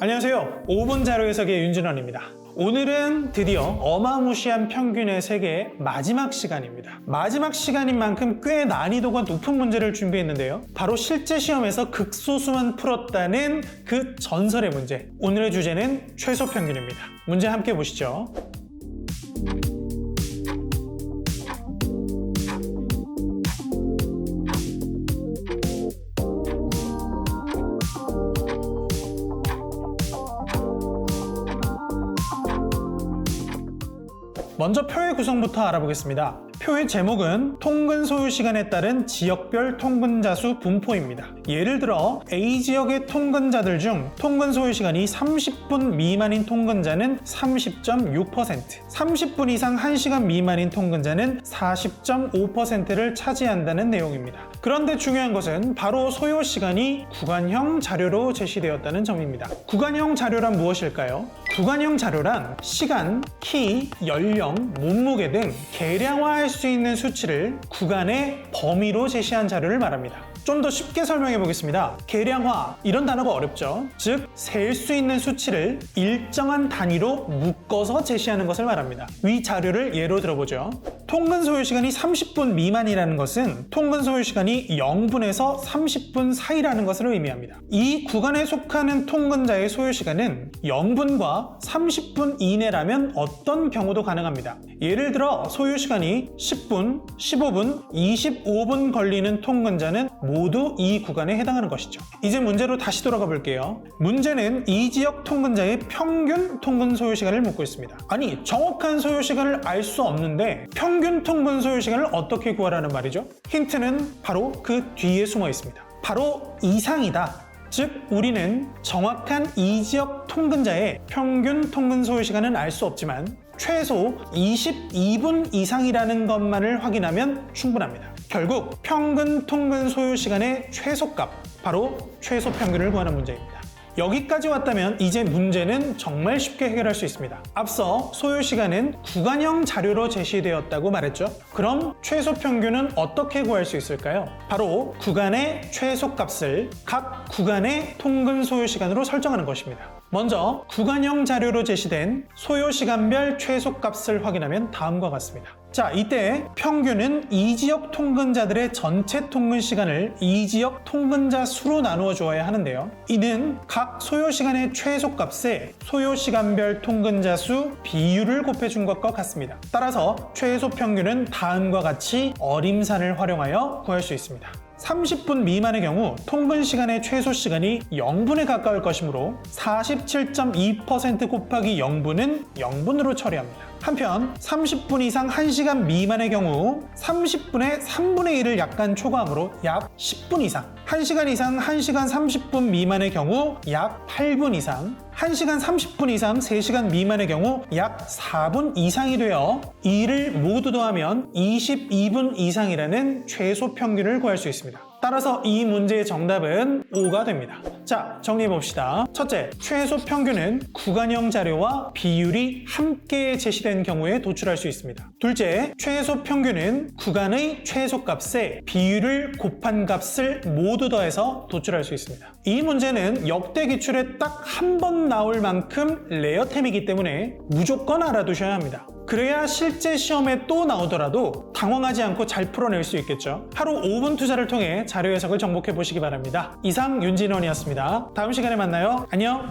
안녕하세요. 5분 자료 해석의 윤진원입니다. 오늘은 드디어 어마무시한 평균의 세계의 마지막 시간입니다. 마지막 시간인 만큼 꽤 난이도가 높은 문제를 준비했는데요. 바로 실제 시험에서 극소수만 풀었다는 그 전설의 문제. 오늘의 주제는 최소 평균입니다. 문제 함께 보시죠. 먼저 표의 구성부터 알아보겠습니다. 표의 제목은 통근 소요 시간에 따른 지역별 통근자 수 분포입니다. 예를 들어 A 지역의 통근자들 중 통근 소요 시간이 30분 미만인 통근자는 30.6%, 30분 이상 1시간 미만인 통근자는 40.5%를 차지한다는 내용입니다. 그런데 중요한 것은 바로 소요 시간이 구간형 자료로 제시되었다는 점입니다. 구간형 자료란 무엇일까요? 구간형 자료란 시간, 키, 연령, 몸무게 등 계량화할 수 있는 수치를 구간의 범위로 제시한 자료를 말합니다. 좀 더 쉽게 설명해 보겠습니다. 계량화, 이런 단어가 어렵죠. 즉, 셀 수 있는 수치를 일정한 단위로 묶어서 제시하는 것을 말합니다. 위 자료를 예로 들어보죠. 통근 소요 시간이 30분 미만이라는 것은 통근 소요 시간이 0분에서 30분 사이라는 것을 의미합니다. 이 구간에 속하는 통근자의 소요 시간은 0분과 30분 이내라면 어떤 경우도 가능합니다. 예를 들어 소요 시간이 10분, 15분, 25분 걸리는 통근자는 모두 이 구간에 해당하는 것이죠. 이제 문제로 다시 돌아가 볼게요. 문제는 이 지역 통근자의 평균 통근 소요 시간을 묻고 있습니다. 아니, 정확한 소요 시간을 알 수 없는데 평균 통근 소요 시간을 어떻게 구하라는 말이죠? 힌트는 바로 그 뒤에 숨어 있습니다. 바로 이상이다. 즉, 우리는 정확한 이 지역 통근자의 평균 통근 소요 시간은 알 수 없지만 최소 22분 이상이라는 것만을 확인하면 충분합니다. 결국 평균 통근 소요 시간의 최소값, 바로 최소 평균을 구하는 문제입니다. 여기까지 왔다면 이제 문제는 정말 쉽게 해결할 수 있습니다. 앞서 소요 시간은 구간형 자료로 제시되었다고 말했죠. 그럼 최소 평균은 어떻게 구할 수 있을까요? 바로 구간의 최소값을 각 구간의 통근 소요 시간으로 설정하는 것입니다. 먼저 구간형 자료로 제시된 소요 시간별 최소값을 확인하면 다음과 같습니다. 자, 이때 평균은 이 지역 통근자들의 전체 통근 시간을 이 지역 통근자 수로 나누어 주어야 하는데요. 이는 각 소요 시간의 최소값에 소요 시간별 통근자 수 비율을 곱해준 것과 같습니다. 따라서 최소 평균은 다음과 같이 어림산을 활용하여 구할 수 있습니다. 30분 미만의 경우 통근 시간의 최소 시간이 0분에 가까울 것이므로 47.2% 곱하기 0분은 0분으로 처리합니다. 한편 30분 이상 1시간 미만의 경우 30분의 3분의 1을 약간 초과하므로 약 10분 이상, 1시간 이상 1시간 30분 미만의 경우 약 8분 이상, 1시간 30분 이상 3시간 미만의 경우 약 4분 이상이 되어 이를 모두 더하면 22분 이상이라는 최소 평균을 구할 수 있습니다. 따라서 이 문제의 정답은 5가 됩니다. 자, 정리해봅시다. 첫째, 최소 평균은 구간형 자료와 비율이 함께 제시된 경우에 도출할 수 있습니다. 둘째, 최소 평균은 구간의 최소값에 비율을 곱한 값을 모두 더해서 도출할 수 있습니다. 이 문제는 역대 기출에 딱 한 번 나올 만큼 레어템이기 때문에 무조건 알아두셔야 합니다. 그래야 실제 시험에 또 나오더라도 당황하지 않고 잘 풀어낼 수 있겠죠. 하루 5분 투자를 통해 자료 해석을 정복해 보시기 바랍니다. 이상 윤진원이었습니다. 다음 시간에 만나요. 안녕!